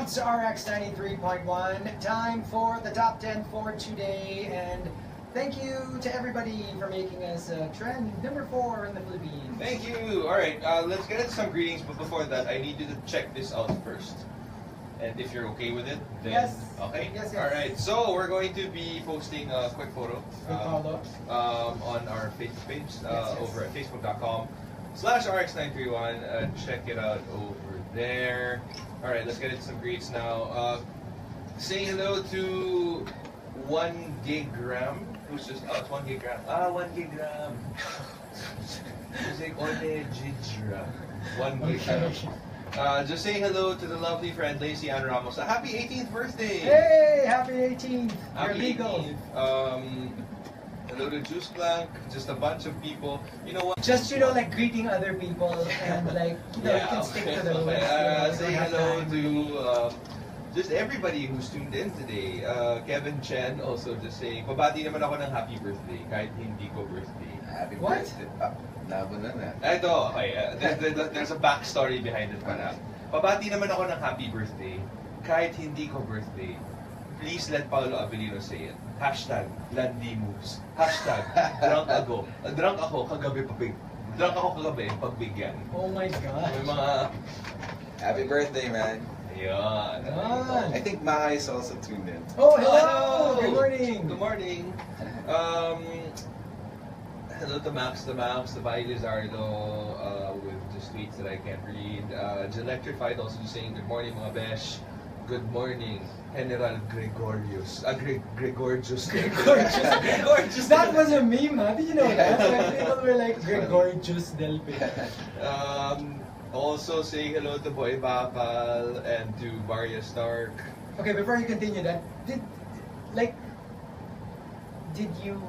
It's RX 93.1. Time for the top 10 for today. And thank you to everybody for making us trend number 4 in the Philippines. Thank you. All right, let's get into some greetings. But before that, I need you to check this out first. And if you're okay with it, then Yes. okay. Yes, yes. All right. So we're going to be posting a quick photo on our Facebook page over at facebook.com/rx931. Check it out over there. All right, let's get into some greets now. Saying hello to 1 gigram. Who's just it's 1 gigram. 1 gigram. It's like One Gidra. 1 gigram. Just saying hello to the lovely friend Lacey Ann Ramos. Happy 18th birthday! Hey, happy 18th! Happy You're legal. 18th. Hello to Juice Blank. Just a bunch of people. You know what? Just like greeting other people and like you can stick to the list. Say hello to just everybody who's tuned in today. Kevin Chen also just saying, babati naman ako ng happy birthday kahit hindi ko birthday. Happy What? birthday. Labo na na. Ito, okay. There's a backstory behind it pala. Babati naman ako ng happy birthday kahit hindi ko birthday. Please let Paulo Avelino say it. Hashtag Landi moves. Hashtag drunk ako kagabi pagbigyan. Oh my God. May mga Happy birthday, man. Ayan. I think Maha is also tuned in. Oh, hello! Good morning! Good morning. Hello to Max, the Bai Lizardo, with just tweets that I can't read. Electrified also just saying good morning mga besh. Good morning, General Gregorius. Gregorgius. Gregorgius. That was a meme, huh? Did you know that? When people were like Gregorgius Del Pe. Also saying hello to Boy Bakal and to Varia Stark. Okay, before you continue that, did you?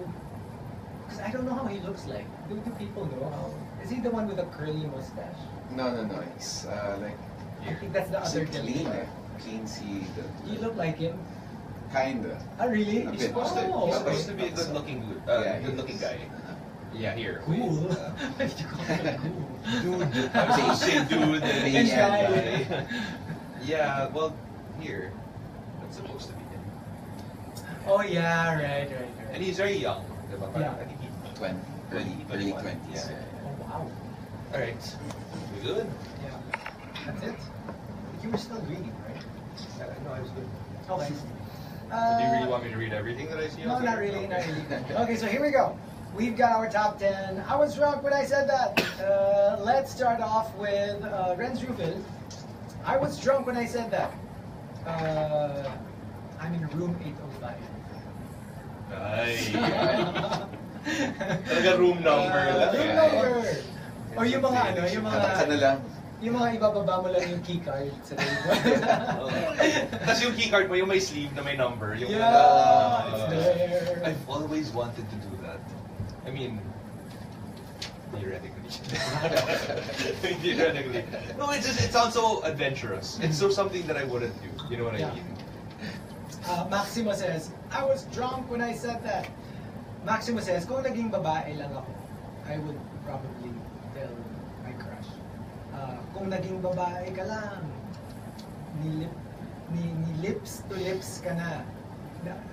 Because I don't know how he looks like. Do people know how? Is he the one with the curly mustache? No. He's like I think that's the other clean. guy. Clean You look like him. Kinda. Ah, really? A He's bit. supposed to be a Okay. good-looking guy. Yeah, here. Cool. Wait, Why did you call him cool? dude. I was supposed to say dude and And guy. Yeah, well, here. That's supposed to be him. Oh yeah, right. And he's very young. Diba? Yeah. I think he's 20, early 20s. Yeah. Oh wow. Alright. We good? Yeah. That's it. You were still reading, right? No, I was good. Okay. Do you really want me to read everything that I see? No, out there? not really, not really. Okay, so here we go. We've got our top 10. I was drunk when I said that. Let's start off with Renz Rufil. I was drunk when I said that. I'm in room 805. Ay. Talaga room number. Room number. Or yung mga ano, Ka na lang. yung mga ibababa mo lang yung keycard sa table. Tapos yung keycard mo, yung may sleeve na may number. Yung It's there. I've always wanted to do that. I mean, theoretically. Theoretically. No, it sounds so adventurous. It's so something that I wouldn't do. You know what I mean? Maximo says, I was drunk when I said that. Maximo says, kung naging babae lang ako, I would probably tell my crush. Kung naging babae ka lang, ni lips to lips ka na.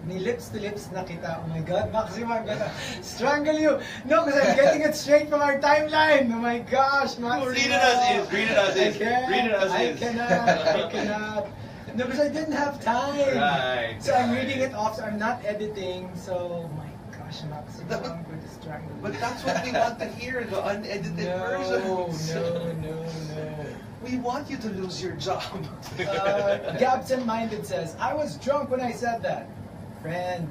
Ni lips to lips na kita. Oh my God, Maximo, I'm gonna strangle you. No, because I'm getting it straight from our timeline. Oh my gosh, Maximo. Read it as is. Read it as is. Read it as is. I cannot. No, because I didn't have time. Right. So I'm reading it off, so I'm not editing. So, my gosh, Maximo, I'm going to strangle you. But that's what we want to hear, the unedited versions. No. We want you to lose your job. Gabson Minded says, I was drunk when I said that. Friend,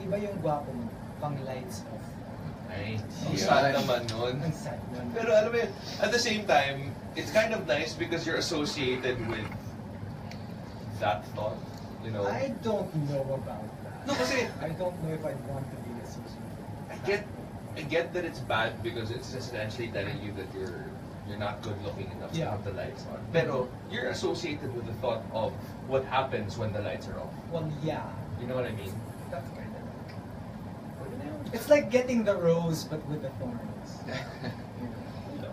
iba yung gwapo mo, pang lights off. Ay, ang sad naman nun. Ang sad nun. Pero alam mo yun, at the same time, it's kind of nice because you're associated with that thought, you know. I don't know about that. No, kasi I don't know if I'd want to be associated with that. I get that it's bad because it's essentially telling you that you're not good looking enough to have the lights on. Pero you're associated with the thought of what happens when the lights are off. Well, yeah. You know what I mean? That's kind of like... It's like getting the rose but with the thorns. You know? No.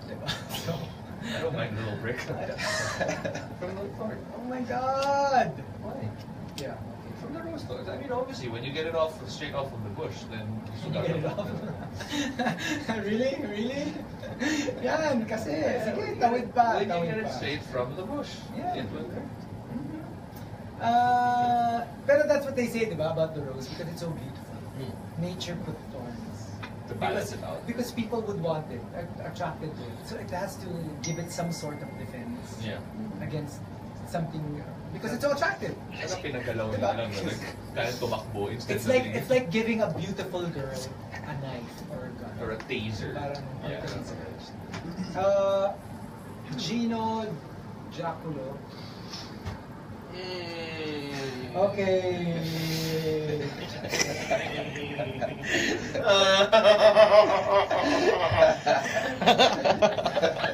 Diba? So, I don't mind a little brick. From the thorn. Oh my God! Why? Yeah. From the rose thorns. I mean, obviously, when you get it off straight off of the bush, then Can you get it off? Really? Really? Yan, kasi. Sige, tawid pa. When you Tawid get it pa. straight from the bush, Yeah. it will hurt. Pero that's what they say, diba, about the rose, because it's so beautiful. Hmm. Nature put thorns. To balance it out. Because people would want it, attracted to it. So it has to give it some sort of defense Yeah. against something, because it's so attractive. Ano pinagalaw Diba? nila lang na kaya tumakbo instead It's like giving a beautiful girl a knife or a gun. or a taser. Parang Yeah. taser. Gino Giaculo. Okay.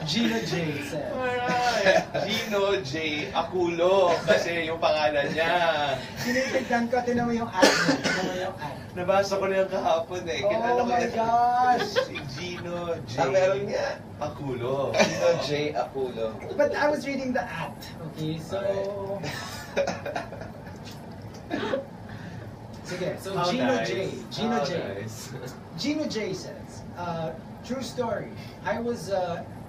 Gino J said. Alright. Gino J. Akulo. Kasi yung pangalan niya. Tinitignan ko, tinan mo yung ad. Tinan mo yung ad. Nabasa ko na yung kahapon eh. Kilala Oh ko my yan. gosh! Si Gino J. meron nga. Akulo. Gino J. Apulo. But I was reading the ad. Okay, so... Sige, so How Gino nice. J. Gino How J. nice. Gino J says, true story. I was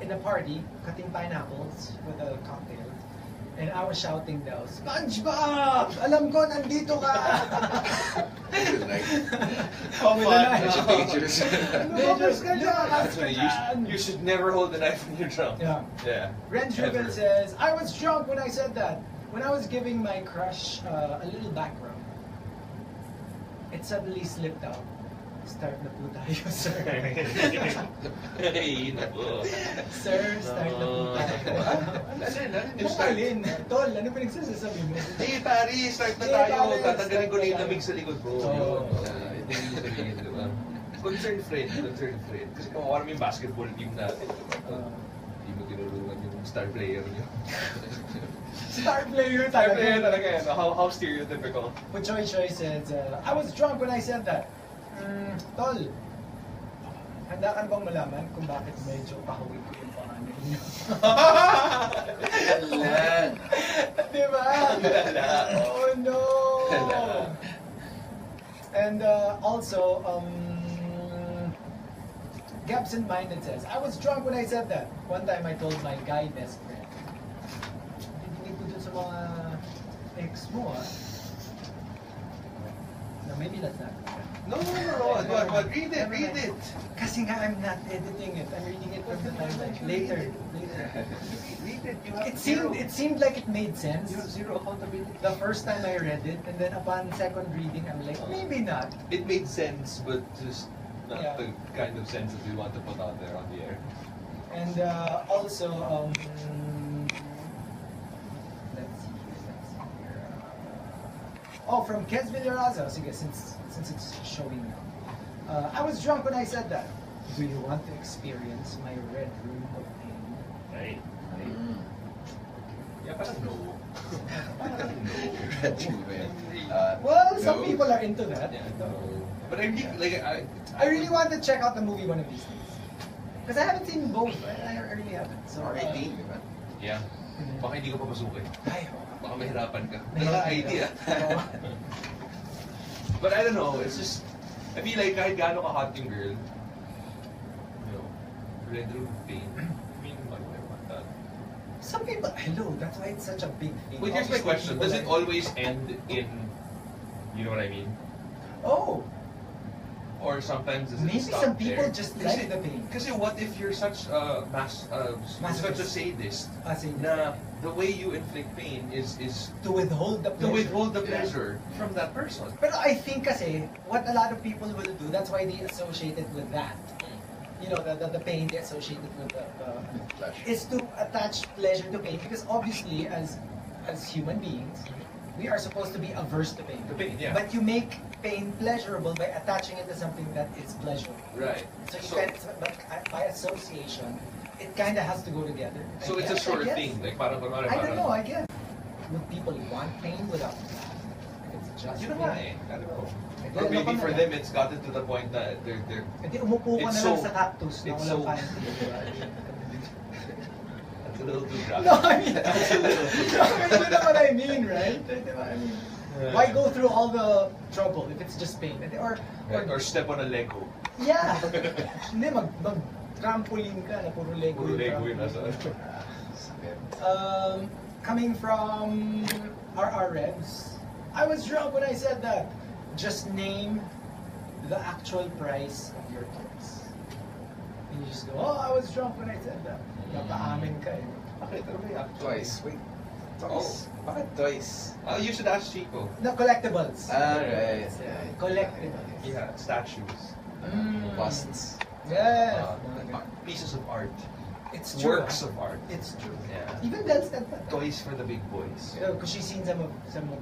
in a party cutting pineapples with a cocktail, and I was shouting daw, SpongeBob! Alam ko, nandito ka! How With a fun. knife. It's dangerous. Dangerous ka dyan! Actually, you should never hold the knife when you're drunk. Yeah. Yeah. Ren Ever. Ruben says, I was drunk when I said that. When I was giving my crush a little back rub, it suddenly slipped out. Start na po tayo, sir. Hey, nako. Sir, start na po tayo. Yung start? Alin? Tol, ano pinagsasasabi mo? Hey, pare, start na Hey, tayo. pare, Tatanggalin ko na yung start na lamig sa likod ko. Oo. Ito yung sabihin, di ba? Concerned friend, concerned friend. Kasi kung alam yung basketball team natin, hindi mo tinulungan yung star player niyo. Star player Star talaga. player talaga yan. How stereotypical. But Choi Choi says, I was drunk when I said that. Tol, handa ka na bang malaman kung bakit medyo pahawig ko yung pangalan niyo? Yan. Diba? Oh no! And also, Gabson Minded says, I was drunk when I said that. One time I told my guy best friend, hindi ko dun sa mga ex mo No, maybe that's not. No. Read it. Kasi nga, I'm not editing it. I'm reading it from the timeline. Later. Read it. It seemed like it made sense. Zero accountability. The first time I read it, and then upon second reading, I'm like, maybe not. It made sense, but just not Yeah. the kind of sense that we want to put out there on the air. And also, let's see here. Oh, from Kez Villarazo. Sige, since it's showing now. I was drunk when I said that. Do you want to experience my red room of pain? Right. Yeah, parang no. Well, some No. people are into that. Yeah, no. But I think, like, I really want to check out the movie one of these days. Because I haven't seen both. I really haven't. So, R18, di ba? Yeah. Baka hindi ko papasukin. Ay, Baka mahirapan ka. Mahirapan Pero idea. Oo. But I don't know, it's just, I feel like kahit gaano ka hot yung girl, you know, red room pain. I mean, why would I want that? Some people, hello, that's why it's such a big thing. Wait, here's my Obviously, question. people Does it like- always end in, you know what I mean? Oh, Or sometimes does it maybe stop some people there? just Kasi- like the pain. Kasi what if you're such a such a sadist As in, na the way you inflict pain is to withhold the to pleasure. withhold the pleasure from that person. Pero I think kasi, what a lot of people will do, that's why they associate it with that. You know, the pain they associate it with is to attach pleasure to pain, because obviously as human beings, we are supposed to be averse to pain. The pain, yeah. But you make pain pleasurable by attaching it to something that is pleasurable. Right. So you but by association, it kind of has to go together. So I it's a guess, sure I guess. thing. Like parang kunwari, I don't know, I parang, guess. Would people want pain without that? If it's just yun na nga eh. I don't know. Hindi, Or ano maybe pa for na- them, it's gotten to the point that they're Hindi, umupo ka It's na lang so- sa cactus na it's walang so- kain. It's a little too graphic. No, I mean, you know what I mean, right? I mean, why go through all the trouble if it's just paint? Or step on a Lego. Yeah. Hindi, mag-trampoline ka na puro Lego. Puro Lego yun. Coming from our Revs, I was drunk when I said that. Just name the actual price of your toys. And you just go, oh, I was drunk when I said that. Napaamin ka eh. Bakit? Ano ba yung Twice. Wait. Twice. Bakit twice? You should ask Chico. No, collectibles. Right. Collectibles. Yeah, statues. Busts. Yeah. Pieces of art. It's true. Works of art. It's true. Yeah. Even Del's got that. Toys for the big boys. Because she's seen some of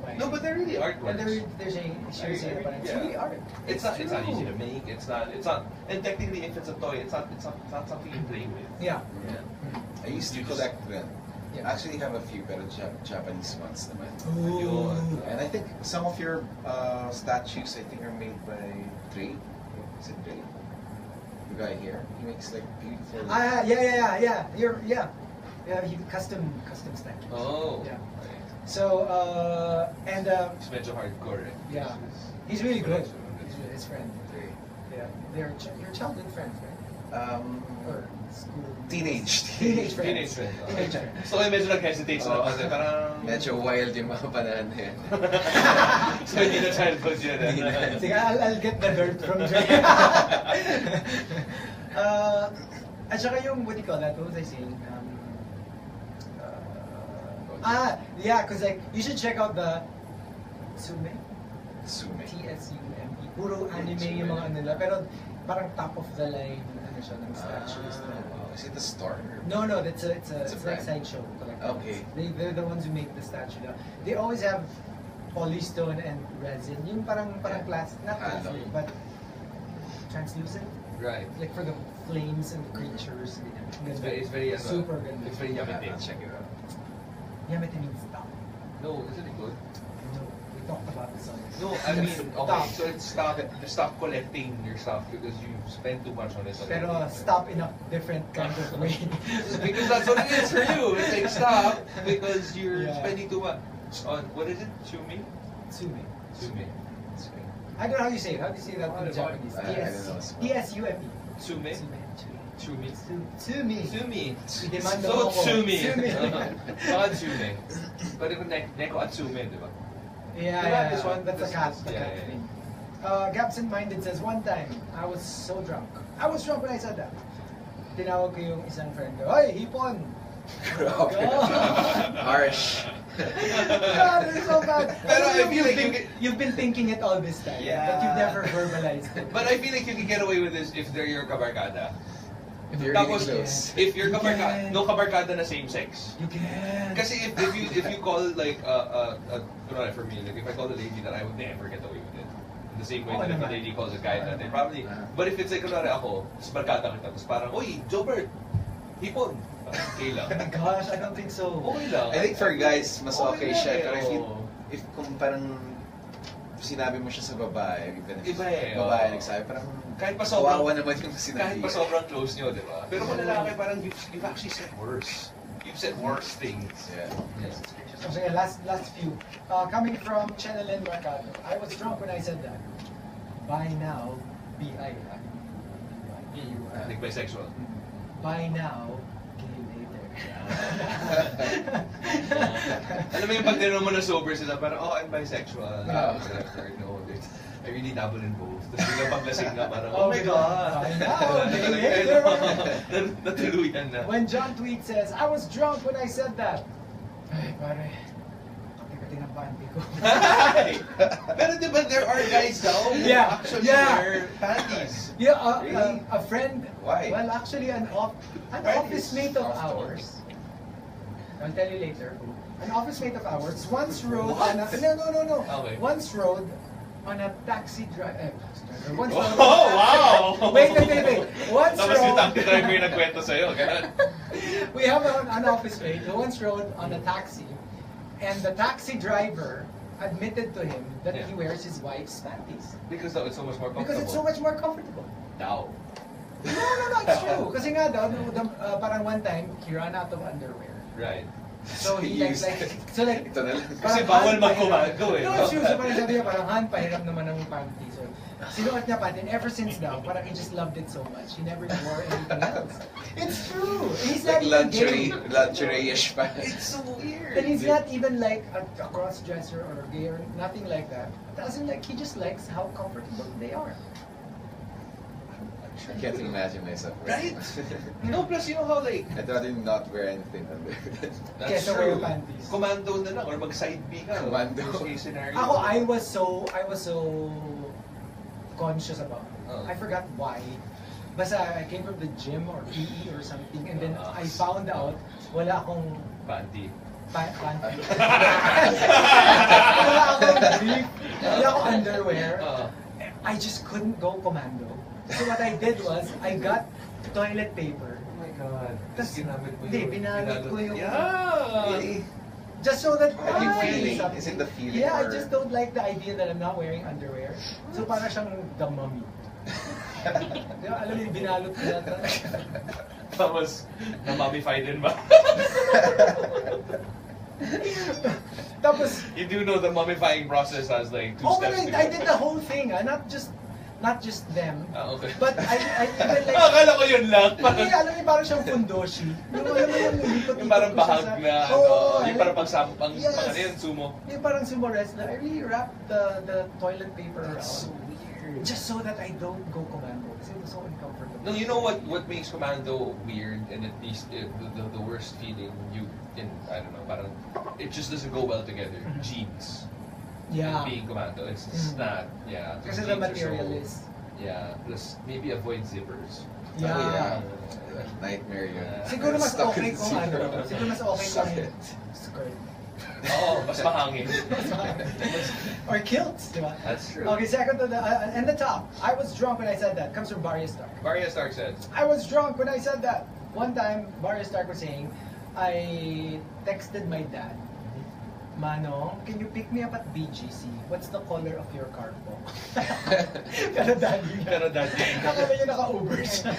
my. No, but they're really artworks. And they're saying, she was saying, it's Yeah. really art. It's not easy true. to make. It's not. And technically, if it's a toy, it's not something you play with. Yeah. I used to collect them. Yeah. I actually have a few pero Japanese ones naman. Ooh. And I think some of your statues, I think, are made by Dre. Is it Dre? The guy here. He makes like beautiful. Yeah. Yeah, he custom statues. Oh. Yeah. So and It's medyo hardcore. yeah, he's really good. His friend. Dre. Yeah, they're your childhood friends, right? Or school. Teenage Teenage friends. Teenage friend. Teenage friends. So, medyo nag-hesitate sila kasi parang... Medyo wild yung mga panahon na yan. So, hindi na childhood yun. Sige, I'll get the dirt from Dre. At saka yung, what do you call that? What was I saying? Yeah, because like, you should check out the Tsume. Sume. T-S-U-M-E. Puro anime yung mga ano nila. Pero parang top of the line, ano siya, ng statues. Is it a store? No, it's It's a like brand. sideshow. Okay. They're the ones who make the statue. They always have polystone and resin. Yung parang plastic, not plastic, but translucent. Right. Like for the flames and creatures. It's very super good. It's very yummy. I'll check it out. Yamete means stop. No, isn't it good? No, we talked about this on. No, I mean, okay, Stop. so it's stop collecting your stuff because you spend too much on it. Pero stop in a different kind of way. Because that's what it is for you. It's like stop because you're Yeah. spending too much on, what is it? Chumi? Tsume. Chumi. I don't know how you say it. How do you say that in Japanese? I don't know as well. T-S-U-M-E. Tsume? Chumi. Tsumi. Tsumi. Idemanda So mo ako. tsumi. Tsumi. Baka tsume. Pero kung neko atsume, di ba? Yeah, This one, that's a cat. The yeah, cat yeah. thing. Gabson Minded says, one time, I was so drunk. I was drunk when I said that. Tinawag ko yung isang friend ko, Hoy, hipon! Grabe. Harsh. God, it's so bad. Pero I feel like you've been thinking it all this time, but you've never verbalized it. But I feel like you can get away with this if they're your kabarkada. If you're really Tapos, close. if you're You kabarkada, can. no kabarkada na same sex. You can. Kasi if you call like kunwari for me, like if I call a lady that I would never get away with it. In the same way Oo that if a naman. lady calls a guy that they probably. Ah. But if it's like kunwari ako, tapos barkada kita, tapos parang, Uy, Jobert, hipon. Parang okay lang. Oh my gosh, I don't think so. Okay lang. I think for guys, mas Okay okay lang siya. eh, Pero oo. if kung parang sinabi mo siya sa babae, even if Iba eh, babae oo. nagsabi, parang Kahit pa sobrang, kawawa naman yung sinabi. kahit pa sobrang close nyo, di ba? Pero kung lalaki, parang you've actually said worse. You've said worse things. Yeah. Yes. Okay, last few. Coming from Chenelin Mercado. I was drunk when I said that. Buy now, B-I. I think bisexual. Buy now, gay later. Alam mo yung pag tinanong mo na sober sila, parang, oh, I'm bisexual. Ah. No, I really dabble in both. Tapos biglang paglasing na parang, Oh oh my my God. God. I know, gay Natuluyan na. When John Tweet says, I was drunk when I said that. Ay, pare. Pati ng panty ko. Pero di ba there are guys now who Yeah, actually yeah. wear panties? Yeah, Really? a friend. Why? Well, actually, an office mate of ours. I'll tell you later. An office mate of ours once rode on a no. Okay. Once rode on a taxi driver. Once Oh, rode wow! Wait. Once Tapos yung rode. taxi driver yung nagkwento sa'yo. Ganun. We have an office mate who once rode on a taxi, and the taxi driver admitted to him that Yeah. he wears his wife's panties Because it's so much more comfortable. because it's so much more comfortable. Now. No, it's true. Kasi nga daw, parang one time, he ran out of underwear. Right. So he like, so like, Ito na lang. Kasi parang bawal Han magkomando pahiram. eh. No, it's true. So parang sabi niya, parang Han, pahiram naman ng panty. So, sinuot niya panty. And ever since daw, parang he just loved it so much. He never wore anything else. It's true. He's Like not even gay. luxury-ish pa. It's so weird. And he's not even like a cross-dresser or gay or nothing like that. Doesn't like, he just likes how comfortable they are. I can't imagine myself Right? wearing No, plus you know how like, I'd rather not wear anything under. that's Kesa wear true. panties. Commando na lang or mag-side B ka. Commando. Worst case scenario. Ako, I was so conscious about it. Oh. I forgot why. Basta I came from the gym or PE or something, and then I found out wala akong Panty. panty. Wala akong brief, wala akong underwear. I just couldn't go commando. So what I did was, I got toilet paper. Oh my God. Tas, ginamit mo hindi, yun. binalot ko yung... Yeah! Really? Just so that Are you I'm feeling? something. Is it the feeling? Yeah, I or- just don't like the idea that I'm not wearing underwear. So para siyang the mummy. Di ba, alam mo yung binalot ko yata. Tapos, na-mummify din ba? Tapos, You do know the mummifying process has like 2 oh, steps to I did the whole thing, not just them. Okay. But I even like... Akala ko yun lang. Hindi, alam mo, parang siyang fundoshi. Yung alam mo yung likot-likot Yung parang ko siya bahag sa- na, Oo, yung parang pang Yes. ano yun, sumo. Yung parang sumo wrestler, I really wrapped the toilet paper around. That's so weird. Just so that I don't go commando. Kasi it was so uncomfortable. No, you know what makes commando weird and at least the worst feeling you can, I don't know, parang it just doesn't go well together. Jeans. Yeah. And being commando, it's just not, yeah. Kasi jeans the are material so- is... Yeah, plus maybe avoid zippers. Yeah. Oh, yeah. Nightmare yun. Yeah. Siguro mas Stuck okay in kung zero. ano. Siguro mas okay kung Suck it. skirt. Oo, mas mahangin. Or kilts, di ba? That's true. Okay, second to the, and the top. I was drunk when I said that. Comes from Barry Stark. Maria Stark said, I was drunk when I said that. One time, Barry Stark was saying, I texted my dad, Manong, can you pick me up at BGC? What's the color of your car po? Pero dad niya. Pero dad niya. Akala niya naka-Uber siya.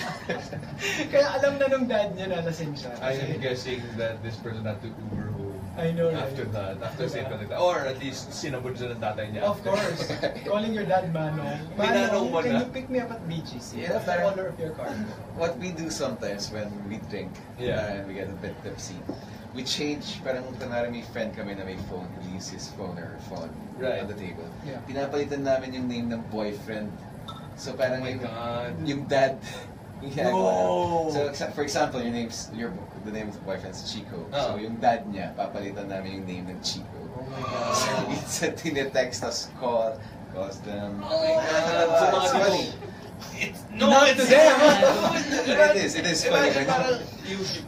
Kaya alam na nung dad niya na lasing siya. I am guessing that this person had to Uber home I know, right? after that, after statement like that. Or at least sinabod siya ng tatay niya. Of course. Calling your dad Manong. Minanong mo Can na. you pick me up at BGC? Yeah, What's the parang- color of your car? What we do sometimes when we drink Yeah. and we get a bit tipsy, we change, parang kunwari may friend kami na may phone, he leaves his phone or her phone Right. on the table. Yeah. Pinapalitan namin yung name ng boyfriend. So parang Oh my yung, God. yung dad, yung ginagawa. No. So for example, the name of the boyfriend's Chico. So Oh. yung dad niya, papalitan namin yung name ng Chico. Oh my So God. minsan tinetext us, calls them. Oh my God. So It's funny. It's Not to them. It is funny. Imagine parang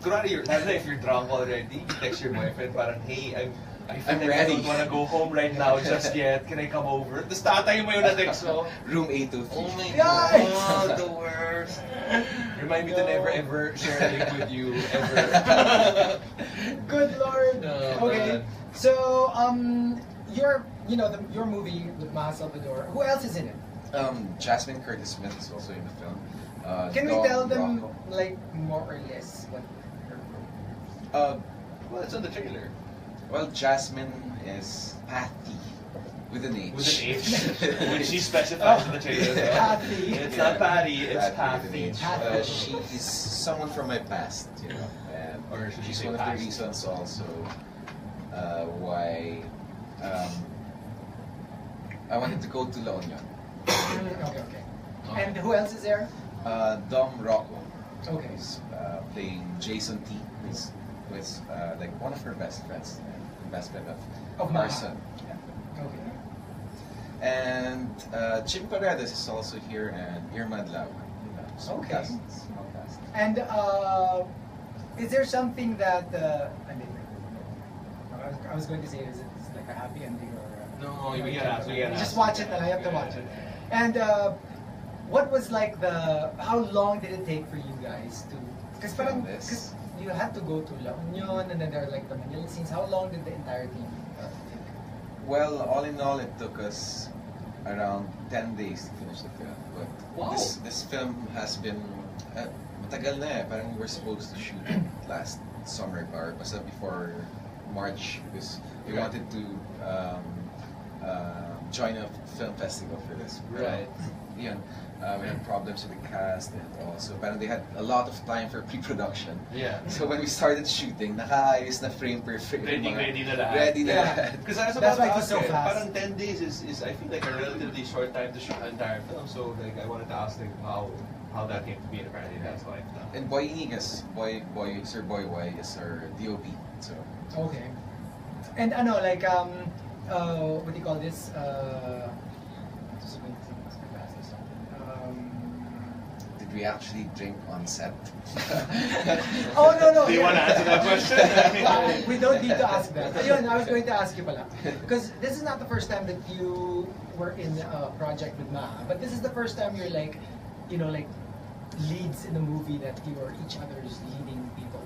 kunwari if you're drunk already, you text your boyfriend parang, hey, I feel I'm like ready. I don't wanna go home right now just yet. Can I come over? Tapos tatay mo yung na-text mo. Room 823. Oh my Yikes! God, the worst. Remind me to No. never ever share a link with you ever. Good Lord. No, Okay. man. So, your movie with Maha Salvador. Who else is in it? Jasmine Curtis Smith is also in the film. Can we Dom tell them Rocco. like more or less what? Well, it's on the trailer. Well, Jasmine is Patty with an H. With an H. Which she specifies in the trailer. as well. Patty. It's not Patty, it's Patty with Patty. an H. She's someone from my past, you know. And Or should you she's say one of the past? reasons also why I wanted to go to La Union. Okay. And who else is there? Dom Rocco. Okay. He's playing Jason T. Who's like one of her best friends, best friend Of Marson. Maha. Yeah. Okay. And Jim Paredes is also here, and Irma Lau. Small Okay. cast. Small cast. And is there something that I was going to say, is it like a happy ending or? No, we gotta ask, we gotta Just ask. watch it, and I have to watch it. And what was like how long did it take for you guys to? Because Film this. you had to go to La Union, and then there are like the Manila scenes. How long did the entire team take? Well, all in all, it took us around 10 days to finish the film. But Wow. this film has been matagal na eh. Parang we were supposed to shoot it last summer or basta before March because we Right. wanted to join a film festival for this. Pero, Right. yun, we had problems with the cast and all. So parang they had a lot of time for pre-production. Yeah. So when we started shooting, nakaayos na frame per frame. Ready na lahat. Ready na Yeah. lahat. Because I was That's about why to it was ask so you, fast. parang 10 days is I feel like a relatively short time to shoot an entire film. So like I wanted to ask like how that came to be, and apparently that's why it's done. And Boy Inigas, Sir Boy Y is our DOP. So Okay. And ano, like, what do you call this? did we actually drink on set? Oh, no. Do you want to answer that question? We don't need to ask that. Ayun, I was going to ask you pala. Because this is not the first time that you were in a project with Maha, but this is the first time you're like, like leads in a movie that you are each other's leading people.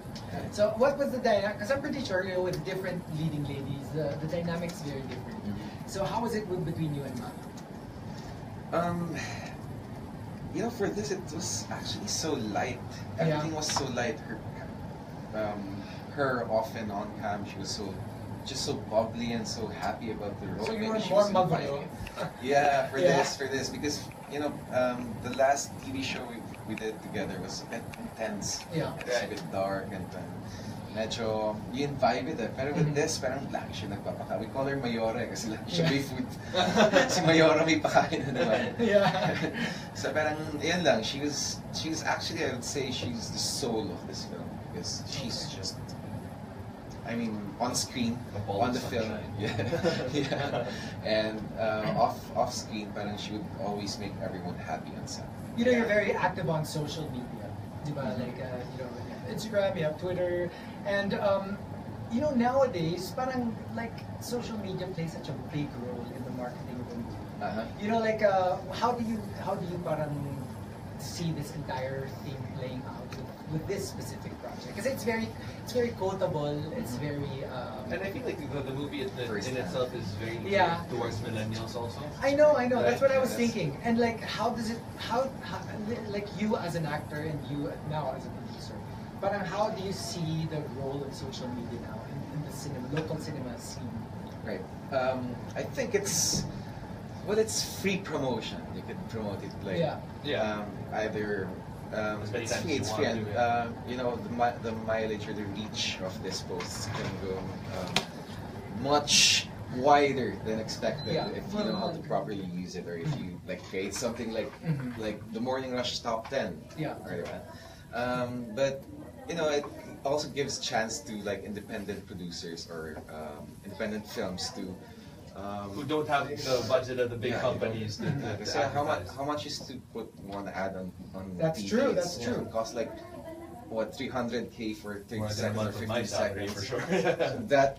So what was the dynamic? Because I'm pretty sure with different leading ladies, the dynamic's very different. So how was it between you and Maha? For this it was actually so light. Yeah. Everything was so light. Her off and on cam, she was just so bubbly and so happy about the role. So you Maybe were she more was magulo. Yeah, for Yeah. this because the last TV show we did together was a bit intense. Yeah. It was a bit dark and medyo yun vibe it. Pero with this, parang lagi siya nagpapaka. We call her Mayora kasi lagi siya may food. Si Mayora may pakain na naman. Yeah. So parang yan lang. She was actually, I would say she's the soul of this film because she's just, I mean, on screen, A ball on of the film, sunshine. yeah, and off screen, parang she would always make everyone happy on set. You're very active on social media, diba? Like, you have Instagram, you have Twitter, and nowadays, parang like social media plays such a big role in the marketing of a movie. Like, how do you parang see this entire thing playing out with this specific project? Because it's very quotable. It's very. And I feel like the movie in itself is very Yeah. towards millennials also. I know. Right? That's what I was Yes. thinking. And like, how like you as an actor and you now as a producer, parang how do you see the role of social media now in the local cinema scene? Right. I think it's free promotion. You can promote it like Yeah. either As many it's times free, as it's you free, want and to, the mileage or the reach of this post can go much wider than expected Yeah. if you know how to properly use it, or if you like create something like the Morning Rush top 10. Yeah. Right. But it also gives chance to like independent producers or independent films to. Who don't have the budget of the big companies to Kasi how advertise. much is to put one ad on That's TV? true, that's true. It costs like what 300K for 30 More than a seconds or month of my 50 salary seconds. for sure. So that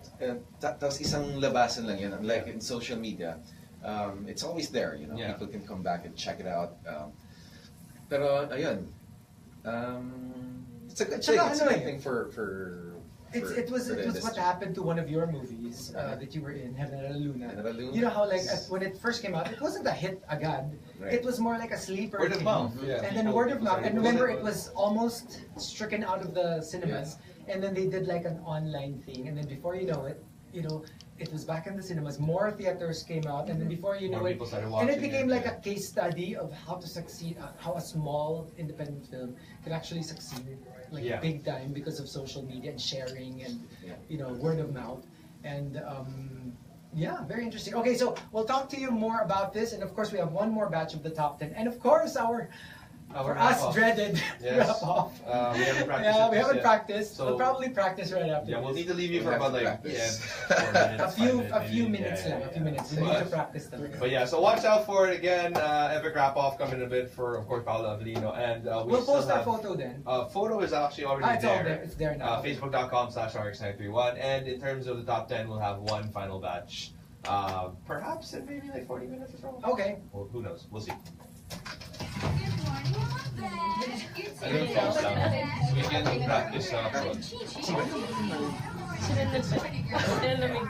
tapos isang labasan lang yun. Like in social media, it's always there. Yeah. People can come back and check it out. Pero ayun, it's a good thing. Tsaka It's a ano good eh, thing for It was the what industry. happened to one of your movies that you were in, General Luna. General Luna. You know how like when it first came out, it wasn't a hit agad. Right. It was more like a sleeper. Word of thing. mouth, yeah. And then People- word of mouth. And people remember, said it was almost stricken out of the cinemas. And then they did like an online thing. And then before you know it, it was back in the cinemas. More theaters came out, and then before you know More it, people started and it watching became it, like yeah. a case study of how to succeed, how a small independent film can actually succeed, like Yeah. big time because of social media and sharing and Yeah. word of mouth. And yeah, very interesting. Okay, so we'll talk to you more about this, and of course we have one more batch of the top 10, and of course our for us wrap-off. dreaded Yes. wrap off. We haven't practiced. Yeah, it we haven't yet. practiced. So- We'll probably practice right after. Yeah, we'll this. need to leave you for We'll about have to like practice. 4 minutes. a 5 few maybe. minutes lang. A few minutes. We So, need to practice them. But yeah, so watch out for it again. Epic wrap off coming in a bit for, of course, Paulo Avelino, and We'll still post our have- photo then. Photo is actually already It's all there. It's there now. Facebook.com/RX931. And in terms of the top 10, we'll have one final batch. Perhaps in maybe like 40 minutes or so. Okay. Well, who knows? We'll see. Good morning, Mom. I don't know, so we can practice. Cheat.